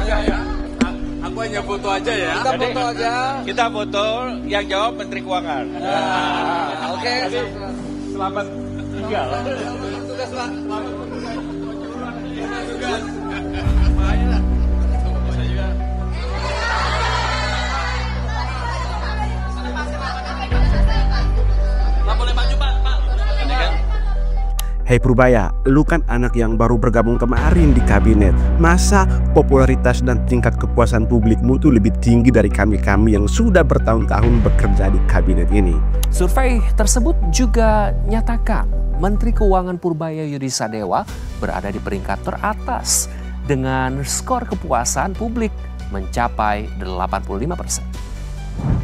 Enggak ya. Aku hanya foto aja ya. Kita foto aja. Kita foto, yang jawab Menteri Keuangan. Oke. Selamat tinggal. Tugas Pak. Hei Purbaya, lu kan anak yang baru bergabung kemarin di kabinet. Masa popularitas dan tingkat kepuasan publikmu tuh lebih tinggi dari kami-kami yang sudah bertahun-tahun bekerja di kabinet ini? Survei tersebut juga nyatakan Menteri Keuangan Purbaya Yudi Sadewa berada di peringkat teratas dengan skor kepuasan publik mencapai 85%.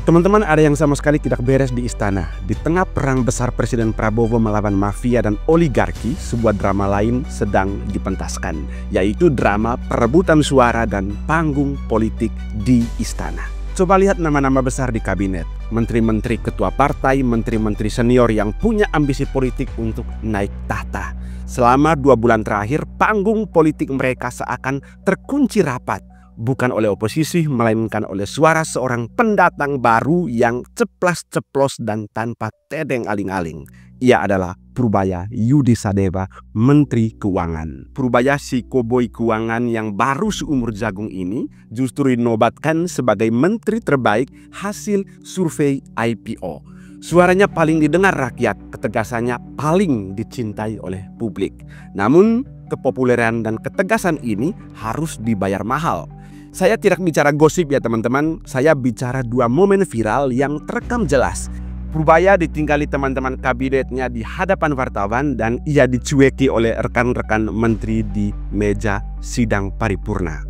Teman-teman, ada yang sama sekali tidak beres di istana. Di tengah perang besar Presiden Prabowo melawan mafia dan oligarki, sebuah drama lain sedang dipentaskan, yaitu drama perebutan suara dan panggung politik di istana. Coba lihat nama-nama besar di kabinet. Menteri-menteri ketua partai, menteri-menteri senior yang punya ambisi politik untuk naik tahta. Selama 2 bulan terakhir, panggung politik mereka seakan terkunci rapat. Bukan oleh oposisi, melainkan oleh suara seorang pendatang baru yang ceplas-ceplos dan tanpa tedeng aling-aling. Ia adalah Purbaya Yudi Sadewa, Menteri Keuangan. Purbaya si koboi keuangan yang baru seumur jagung ini justru dinobatkan sebagai menteri terbaik hasil survei IPO. Suaranya paling didengar rakyat, ketegasannya paling dicintai oleh publik. Namun, kepopuleran dan ketegasan ini harus dibayar mahal. Saya tidak bicara gosip ya teman-teman, saya bicara 2 momen viral yang terekam jelas. Purbaya ditinggali teman-teman kabinetnya di hadapan wartawan dan ia dicueki oleh rekan-rekan menteri di meja sidang paripurna.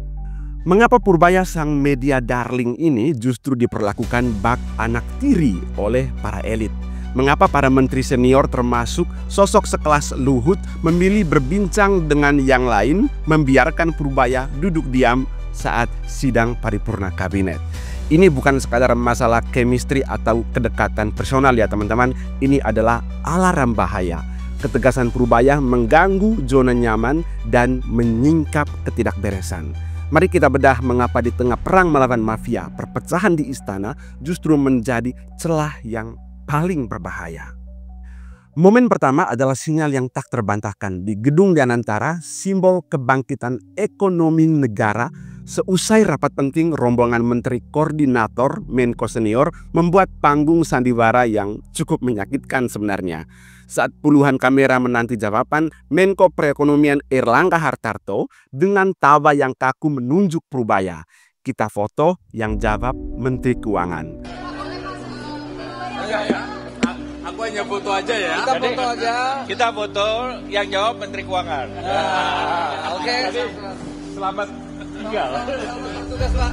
Mengapa Purbaya sang media darling ini justru diperlakukan bak anak tiri oleh para elit? Mengapa para menteri senior termasuk sosok sekelas Luhut memilih berbincang dengan yang lain, membiarkan Purbaya duduk diam saat sidang paripurna kabinet? Ini bukan sekadar masalah chemistry atau kedekatan personal ya teman-teman. Ini adalah alarm bahaya. Ketegasan Purbaya mengganggu zona nyaman dan menyingkap ketidakberesan. Mari kita bedah mengapa di tengah perang melawan mafia, perpecahan di istana justru menjadi celah yang paling berbahaya. Momen pertama adalah sinyal yang tak terbantahkan. Di Gedung Danantara, simbol kebangkitan ekonomi negara, seusai rapat penting, rombongan Menteri Koordinator Menko Senior membuat panggung sandiwara yang cukup menyakitkan sebenarnya. Saat puluhan kamera menanti jawaban, Menko Perekonomian Erlangga Hartarto dengan tawa yang kaku menunjuk Purbaya. Kita foto, yang jawab Menteri Keuangan. Enggak ya. Aku hanya foto aja ya. Kita foto aja. Kita foto, yang jawab Menteri Keuangan. Oke. Selamat tinggal. Tugas Pak.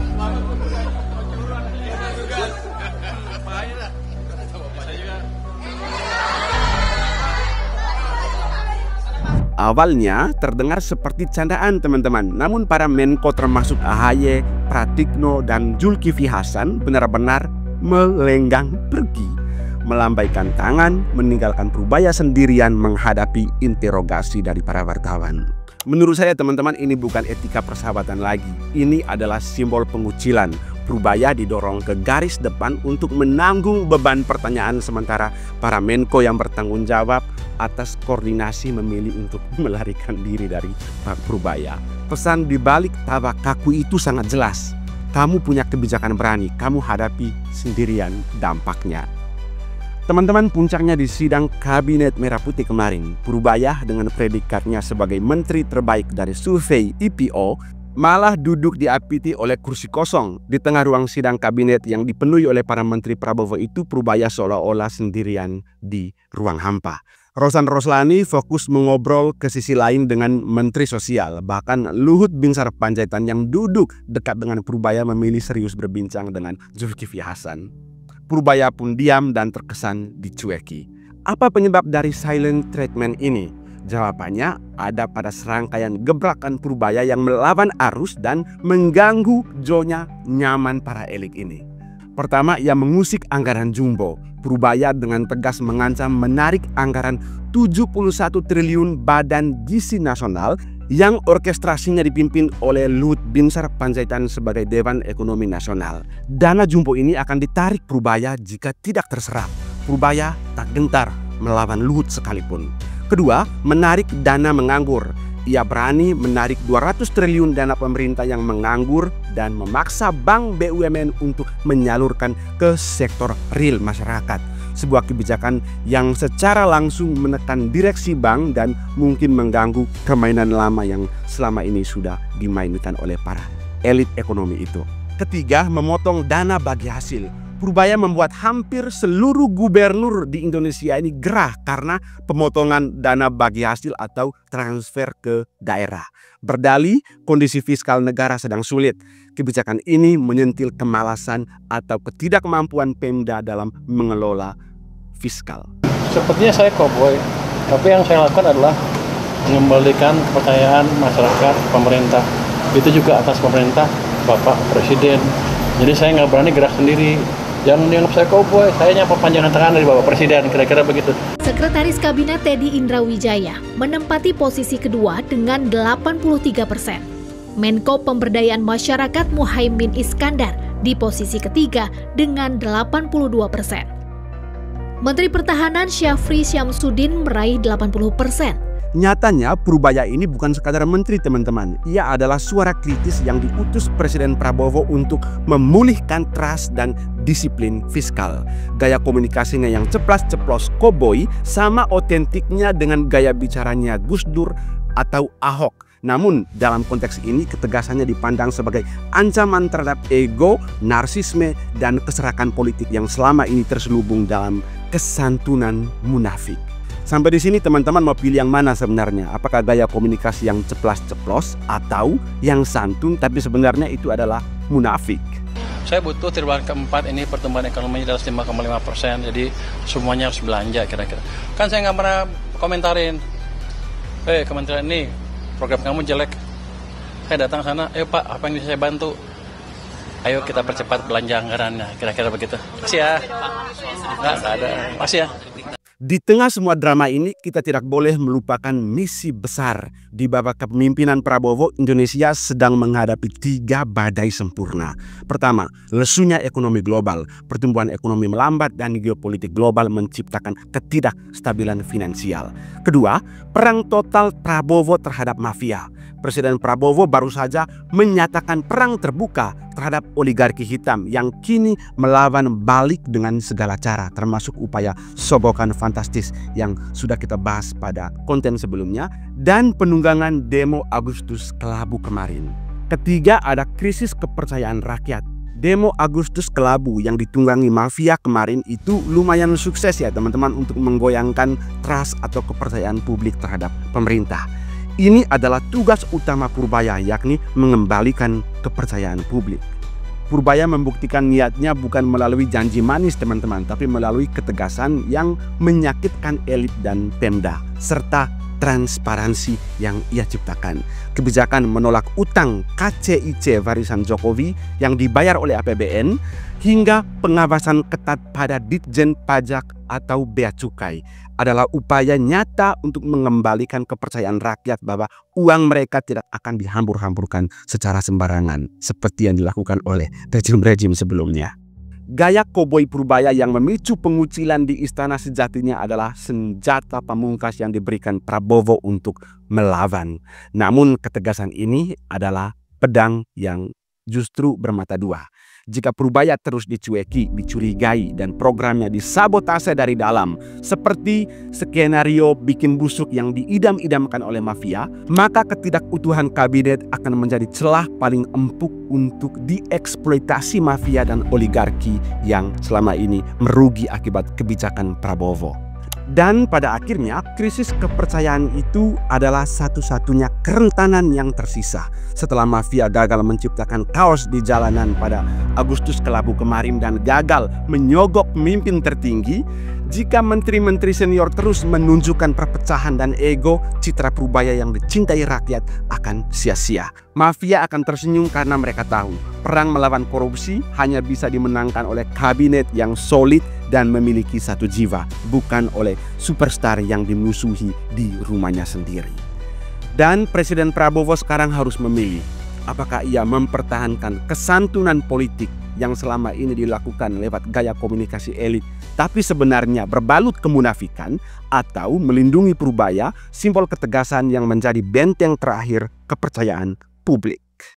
Awalnya terdengar seperti candaan teman-teman. Namun para Menko termasuk AHY, Pratikno, dan Zulkifli Hasan benar-benar melenggang pergi. Melambaikan tangan, meninggalkan Purbaya sendirian menghadapi interogasi dari para wartawan. Menurut saya teman-teman, ini bukan etika persahabatan lagi. Ini adalah simbol pengucilan. Purbaya didorong ke garis depan untuk menanggung beban pertanyaan, sementara para Menko yang bertanggung jawab atas koordinasi memilih untuk melarikan diri dari Pak Purbaya. Pesan di balik tawa kaku itu sangat jelas. Kamu punya kebijakan berani, kamu hadapi sendirian dampaknya. Teman-teman, puncaknya di sidang Kabinet Merah Putih kemarin, Purbaya dengan predikatnya sebagai menteri terbaik dari survei IPO malah duduk diapiti oleh kursi kosong. Di tengah ruang sidang kabinet yang dipenuhi oleh para menteri Prabowo itu, Purbaya seolah-olah sendirian di ruang hampa. Rosan Roslani fokus mengobrol ke sisi lain dengan Menteri Sosial. Bahkan Luhut Binsar Panjaitan yang duduk dekat dengan Purbaya memilih serius berbincang dengan Zulkifli Hasan. Purbaya pun diam dan terkesan dicueki. Apa penyebab dari silent treatment ini? Jawabannya ada pada serangkaian gebrakan Purbaya yang melawan arus dan mengganggu zona nyaman para elit ini. Pertama, ia mengusik anggaran jumbo. Purbaya dengan tegas mengancam menarik anggaran 71 triliun Badan Gizi Nasional yang orkestrasinya dipimpin oleh Luhut Binsar Panjaitan sebagai Dewan Ekonomi Nasional. Dana jumbo ini akan ditarik Purbaya jika tidak terserap. Purbaya tak gentar melawan Luhut sekalipun. Kedua, menarik dana menganggur. Ia berani menarik 200 triliun dana pemerintah yang menganggur dan memaksa bank BUMN untuk menyalurkan ke sektor real masyarakat. Sebuah kebijakan yang secara langsung menekan direksi bank dan mungkin mengganggu permainan lama yang selama ini sudah dimainkan oleh para elit ekonomi itu. Ketiga, memotong dana bagi hasil. Purbaya membuat hampir seluruh gubernur di Indonesia ini gerah karena pemotongan dana bagi hasil atau transfer ke daerah. Berdalih kondisi fiskal negara sedang sulit. Kebijakan ini menyentil kemalasan atau ketidakmampuan Pemda dalam mengelola fiskal. Sepertinya saya koboi, tapi yang saya lakukan adalah mengembalikan kepercayaan masyarakat, pemerintah. Itu juga atas pemerintah, Bapak Presiden. Jadi saya nggak berani gerak sendiri. Jangan dianggap saya koboi, saya nyapa panjangan tangan dari Bapak Presiden, kira-kira begitu. Sekretaris Kabinet Teddy Indrawijaya menempati posisi kedua dengan 83%. Menko Pemberdayaan Masyarakat Muhaimin Iskandar di posisi ketiga dengan 82%. Menteri Pertahanan Syafri Syamsuddin meraih 80%. Nyatanya Purbaya ini bukan sekadar menteri teman-teman. Ia adalah suara kritis yang diutus Presiden Prabowo untuk memulihkan trust dan disiplin fiskal. Gaya komunikasinya yang ceplas-ceplos koboi sama otentiknya dengan gaya bicaranya Gus Dur atau Ahok. Namun dalam konteks ini ketegasannya dipandang sebagai ancaman terhadap ego, narsisme, dan keserakan politik yang selama ini terselubung dalam kesantunan munafik. Sampai di sini teman-teman mau pilih yang mana sebenarnya? Apakah gaya komunikasi yang ceplas-ceplos atau yang santun tapi sebenarnya itu adalah munafik? Saya butuh triwulan keempat ini pertumbuhan ekonominya di atas 5,5%. Jadi semuanya harus belanja kira-kira. Kan saya nggak pernah komentarin. Kementerian ini program kamu jelek. Saya datang sana, Pak, apa yang bisa saya bantu? Ayo kita percepat belanja anggarannya, kira-kira begitu. Makasih ya. Nggak ada. Makasih ya. Di tengah semua drama ini, kita tidak boleh melupakan misi besar. Di bawah kepemimpinan Prabowo, Indonesia sedang menghadapi 3 badai sempurna. Pertama, lesunya ekonomi global. Pertumbuhan ekonomi melambat dan geopolitik global menciptakan ketidakstabilan finansial. Kedua, perang total Prabowo terhadap mafia. Presiden Prabowo baru saja menyatakan perang terbuka terhadap oligarki hitam yang kini melawan balik dengan segala cara, termasuk upaya sogokan fantastis yang sudah kita bahas pada konten sebelumnya dan penunggangan demo Agustus Kelabu kemarin. Ketiga, ada krisis kepercayaan rakyat. Demo Agustus Kelabu yang ditunggangi mafia kemarin itu lumayan sukses ya teman-teman untuk menggoyangkan trust atau kepercayaan publik terhadap pemerintah. Ini adalah tugas utama Purbaya, yakni mengembalikan kepercayaan publik. Purbaya membuktikan niatnya bukan melalui janji manis teman-teman, tapi melalui ketegasan yang menyakitkan elit dan Pemda, serta transparansi yang ia ciptakan. Kebijakan menolak utang KCIC warisan Jokowi yang dibayar oleh APBN, hingga pengawasan ketat pada Ditjen Pajak atau Bea Cukai adalah upaya nyata untuk mengembalikan kepercayaan rakyat bahwa uang mereka tidak akan dihambur-hamburkan secara sembarangan seperti yang dilakukan oleh rejim-rejim sebelumnya. Gaya koboi Purbaya yang memicu pengucilan di istana sejatinya adalah senjata pamungkas yang diberikan Prabowo untuk melawan. Namun ketegasan ini adalah pedang yang justru bermata dua. Jika Purbaya terus dicueki, dicurigai, dan programnya disabotase dari dalam, seperti skenario bikin busuk yang diidam-idamkan oleh mafia, maka ketidakutuhan kabinet akan menjadi celah paling empuk untuk dieksploitasi mafia dan oligarki yang selama ini merugi akibat kebijakan Prabowo. Dan pada akhirnya krisis kepercayaan itu adalah satu-satunya kerentanan yang tersisa. Setelah mafia gagal menciptakan kaos di jalanan pada Agustus Kelabu kemarin dan gagal menyogok pemimpin tertinggi, jika menteri-menteri senior terus menunjukkan perpecahan dan ego, citra Purbaya yang dicintai rakyat akan sia-sia. Mafia akan tersenyum karena mereka tahu perang melawan korupsi hanya bisa dimenangkan oleh kabinet yang solid dan memiliki satu jiwa, bukan oleh superstar yang dimusuhi di rumahnya sendiri. Dan Presiden Prabowo sekarang harus memilih, apakah ia mempertahankan kesantunan politik yang selama ini dilakukan lewat gaya komunikasi elit, tapi sebenarnya berbalut kemunafikan, atau melindungi Purbaya, simbol ketegasan yang menjadi benteng terakhir kepercayaan publik.